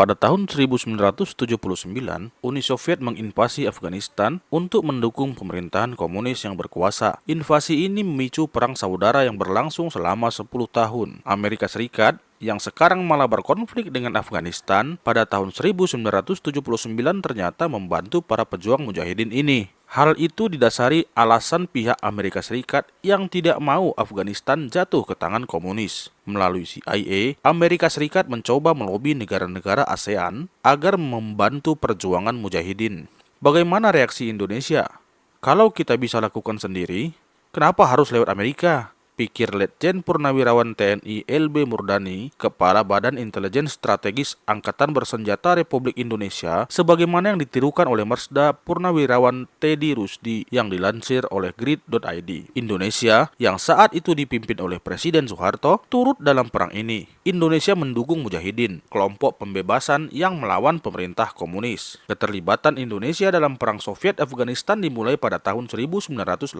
Pada tahun 1979, Uni Soviet menginvasi Afghanistan untuk mendukung pemerintahan komunis yang berkuasa. Invasi ini memicu perang saudara yang berlangsung selama 10 tahun. Amerika Serikat yang sekarang malah berkonflik dengan Afghanistan pada tahun 1979 ternyata membantu para pejuang mujahidin ini. Hal itu didasari alasan pihak Amerika Serikat yang tidak mau Afghanistan jatuh ke tangan komunis. Melalui CIA, Amerika Serikat mencoba melobi negara-negara ASEAN agar membantu perjuangan mujahidin. Bagaimana reaksi Indonesia? Kalau kita bisa lakukan sendiri, kenapa harus lewat Amerika? Pikir Letjen Purnawirawan TNI LB Murdani, Kepala Badan Intelijen Strategis Angkatan Bersenjata Republik Indonesia, sebagaimana yang ditirukan oleh Marsda Purnawirawan Teddy Rusdi yang dilansir oleh Grid.id. Indonesia, yang saat itu dipimpin oleh Presiden Soeharto, turut dalam perang ini. Indonesia mendukung mujahidin, kelompok pembebasan yang melawan pemerintah komunis. Keterlibatan Indonesia dalam perang Soviet Afghanistan dimulai pada tahun 1981.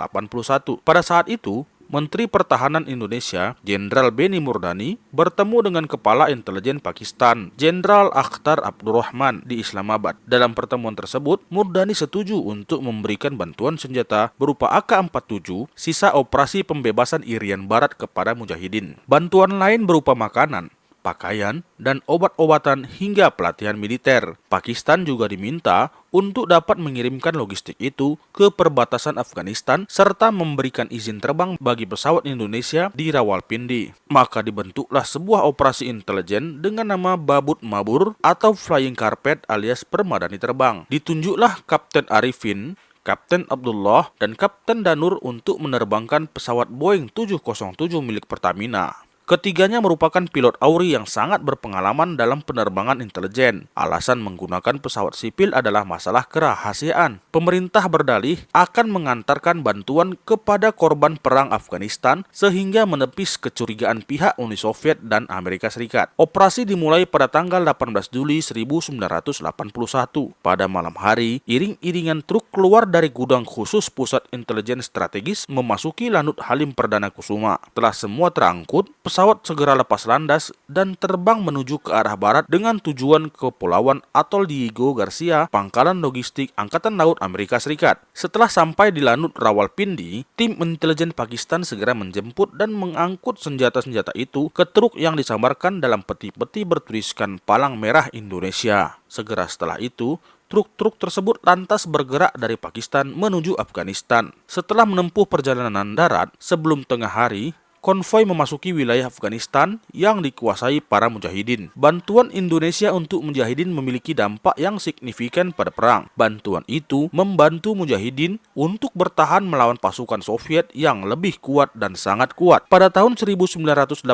Pada saat itu, Menteri Pertahanan Indonesia, Jenderal Benny Murdani, bertemu dengan Kepala Intelijen Pakistan, Jenderal Akhtar Abdurrahman di Islamabad. Dalam pertemuan tersebut, Murdani setuju untuk memberikan bantuan senjata berupa AK-47, sisa operasi pembebasan Irian Barat kepada mujahidin. Bantuan lain berupa makanan, pakaian, dan obat-obatan hingga pelatihan militer. Pakistan juga diminta untuk dapat mengirimkan logistik itu ke perbatasan Afghanistan serta memberikan izin terbang bagi pesawat Indonesia di Rawalpindi. Maka dibentuklah sebuah operasi intelijen dengan nama Babut Mabur atau Flying Carpet alias permadani terbang. Ditunjuklah Kapten Arifin, Kapten Abdullah, dan Kapten Danur untuk menerbangkan pesawat Boeing 707 milik Pertamina. Ketiganya merupakan pilot AURI yang sangat berpengalaman dalam penerbangan intelijen. Alasan menggunakan pesawat sipil adalah masalah kerahasiaan. Pemerintah berdalih akan mengantarkan bantuan kepada korban perang Afghanistan sehingga menepis kecurigaan pihak Uni Soviet dan Amerika Serikat. Operasi dimulai pada tanggal 18 Juli 1981. Pada malam hari, iring-iringan truk keluar dari gudang khusus Pusat Intelijen Strategis memasuki Lanut Halim Perdana Kusuma. Setelah semua terangkut, pesawat segera lepas landas dan terbang menuju ke arah barat dengan tujuan ke Kepulauan Atol Diego Garcia, pangkalan logistik Angkatan Laut Amerika Serikat. Setelah sampai di Lanut Rawalpindi, tim intelijen Pakistan segera menjemput dan mengangkut senjata-senjata itu ke truk yang disamarkan dalam peti-peti bertuliskan Palang Merah Indonesia. Segera setelah itu, truk-truk tersebut lantas bergerak dari Pakistan menuju Afghanistan. Setelah menempuh perjalanan darat, sebelum tengah hari, konvoi memasuki wilayah Afghanistan yang dikuasai para mujahidin. Bantuan Indonesia untuk mujahidin memiliki dampak yang signifikan pada perang. Bantuan itu membantu mujahidin untuk bertahan melawan pasukan Soviet yang lebih kuat dan sangat kuat. Pada tahun 1989,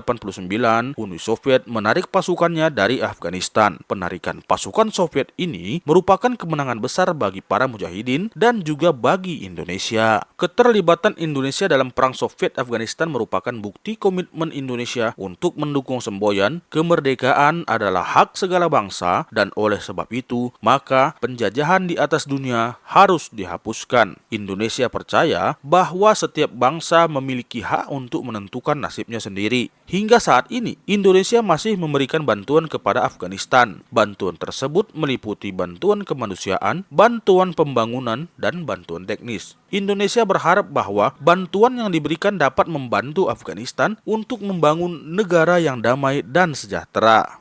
Uni Soviet menarik pasukannya dari Afghanistan. Penarikan pasukan Soviet ini merupakan kemenangan besar bagi para mujahidin dan juga bagi Indonesia. Keterlibatan Indonesia dalam perang Soviet Afghanistan merupakan bukti komitmen Indonesia untuk mendukung semboyan kemerdekaan adalah hak segala bangsa dan oleh sebab itu maka penjajahan di atas dunia harus dihapuskan. Indonesia percaya bahwa setiap bangsa memiliki hak untuk menentukan nasibnya sendiri. Hingga saat ini, Indonesia masih memberikan bantuan kepada Afghanistan. Bantuan tersebut meliputi bantuan kemanusiaan, bantuan pembangunan, dan bantuan teknis. Indonesia berharap bahwa bantuan yang diberikan dapat membantu Afghanistan untuk membangun negara yang damai dan sejahtera.